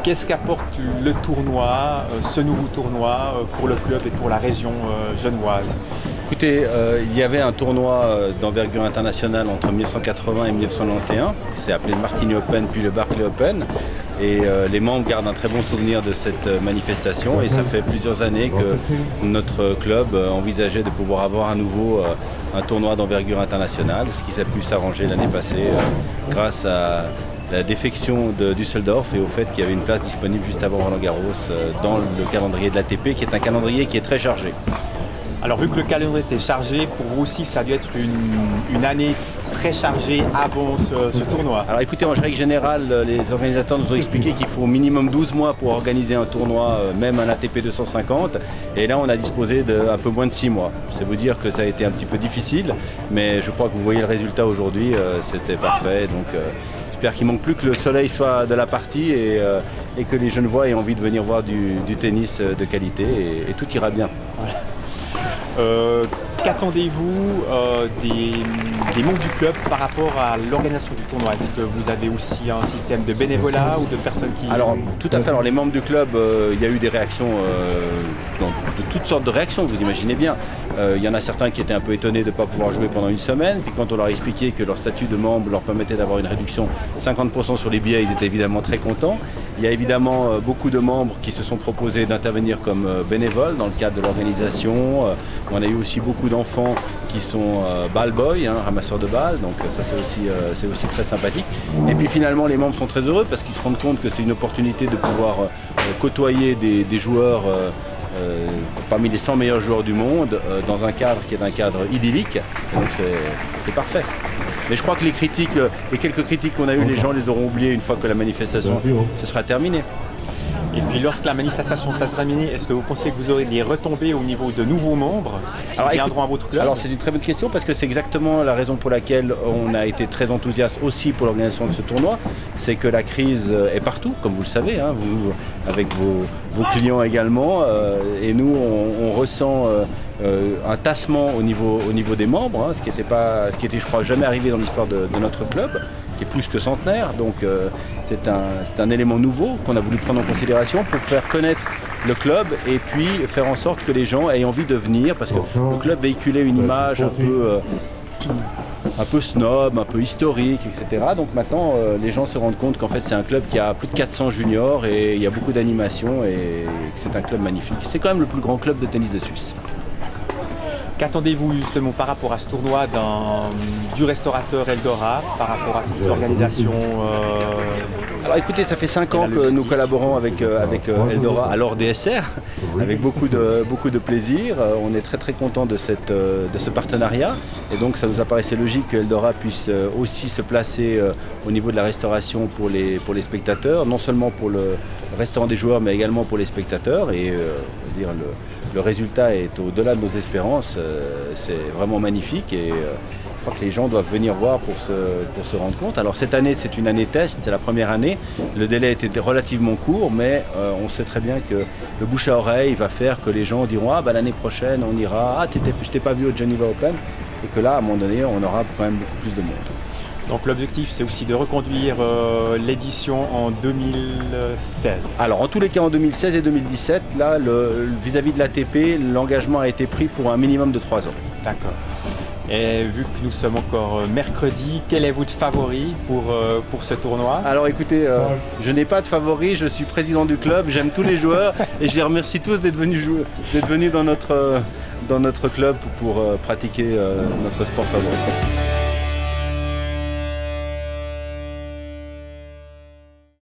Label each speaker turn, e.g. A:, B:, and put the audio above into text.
A: Qu'est-ce qu'apporte le tournoi, ce nouveau tournoi pour le club et pour la région genevoise?
B: Écoutez, il y avait un tournoi d'envergure internationale entre 1980 et 1991, qui s'est appelé le Martini Open puis le Barclay Open. Et les membres gardent un très bon souvenir de cette manifestation et ça fait plusieurs années que notre club envisageait de pouvoir avoir à nouveau un tournoi d'envergure internationale, ce qui s'est pu s'arranger l'année passée grâce à la défection de Düsseldorf et au fait qu'il y avait une place disponible juste avant Roland-Garros dans le calendrier de l'ATP, qui est un calendrier qui est très chargé.
A: Alors vu que le calendrier était chargé, pour vous aussi ça a dû être une année très chargée avant ce tournoi.
B: Alors écoutez, en règle générale, les organisateurs nous ont expliqué qu'il faut au minimum 12 mois pour organiser un tournoi, même un ATP 250. Et là on a disposé d'un peu moins de 6 mois. C'est vous dire que ça a été un petit peu difficile, mais je crois que vous voyez le résultat aujourd'hui, c'était parfait. Donc j'espère qu'il ne manque plus que le soleil soit de la partie et que les Genevois aient envie de venir voir du tennis de qualité et tout ira bien.
A: Voilà. Qu'attendez-vous des membres du club par rapport à l'organisation du tournoi? Est-ce que vous avez aussi un système de bénévolat ou de personnes qui...
B: Alors tout à fait, alors les membres du club, il y a eu des réactions, de toutes sortes de réactions, vous imaginez bien. Il y en a certains qui étaient un peu étonnés de ne pas pouvoir jouer pendant une semaine, puis quand on leur a expliqué que leur statut de membre leur permettait d'avoir une réduction de 50% sur les billets, ils étaient évidemment très contents. Il y a évidemment beaucoup de membres qui se sont proposés d'intervenir comme bénévoles dans le cadre de l'organisation. On a eu aussi beaucoup d'enfants qui sont ball boys, ramasseurs de balles, donc ça c'est aussi très sympathique. Et puis finalement les membres sont très heureux parce qu'ils se rendent compte que c'est une opportunité de pouvoir côtoyer des joueurs parmi les 100 meilleurs joueurs du monde dans un cadre qui est un cadre idyllique, et donc c'est parfait. Mais je crois que les quelques critiques qu'on a eues, les gens les auront oubliées une fois que la manifestation se sera terminée.
A: Et puis lorsque la manifestation sera terminée, est-ce que vous pensez que vous aurez des retombées au niveau de nouveaux membres qui viendront à votre club?
B: Alors c'est une très bonne question parce que c'est exactement la raison pour laquelle on a été très enthousiaste aussi pour l'organisation de ce tournoi. C'est que la crise est partout, comme vous le savez, vous avec vos clients également. Et nous, on ressent un tassement au niveau des membres, ce qui était, je crois, jamais arrivé dans l'histoire de notre club, qui est plus que centenaire. Donc c'est un élément nouveau qu'on a voulu prendre en considération pour faire connaître le club et puis faire en sorte que les gens aient envie de venir, parce que le club véhiculait une image un peu snob, un peu historique, etc. Donc maintenant, les gens se rendent compte qu'en fait c'est un club qui a plus de 400 juniors et il y a beaucoup d'animation et que c'est un club magnifique. C'est quand même le plus grand club de tennis de Suisse.
A: Qu'attendez-vous justement par rapport à ce tournoi du restaurateur Eldora, par rapport à toute l'organisation
B: Alors écoutez, ça fait 5 ans que nous collaborons avec Eldora à l'or DSR, avec beaucoup de plaisir. On est très très content de ce partenariat et donc ça nous apparaissait logique que Eldora puisse aussi se placer au niveau de la restauration pour les spectateurs, non seulement pour le restaurant des joueurs mais également pour les spectateurs. Et le résultat est au-delà de nos espérances, c'est vraiment magnifique et je crois que les gens doivent venir voir pour se rendre compte. Alors cette année c'est une année test, c'est la première année, le délai était relativement court mais on sait très bien que le bouche à oreille va faire que les gens diront l'année prochaine on ira, je t'ai pas vu au Geneva Open, et que là à un moment donné on aura quand même beaucoup plus de monde.
A: Donc l'objectif c'est aussi de reconduire l'édition en 2016.
B: Alors en tous les cas en 2016 et 2017, là vis-à-vis de l'ATP, l'engagement a été pris pour un minimum de 3 ans.
A: D'accord. Et vu que nous sommes encore mercredi, quel est votre favori pour ce tournoi?
B: Alors écoutez, je n'ai pas de favori, je suis président du club, j'aime tous les joueurs et je les remercie tous d'être venus dans notre club pour pratiquer notre sport favori.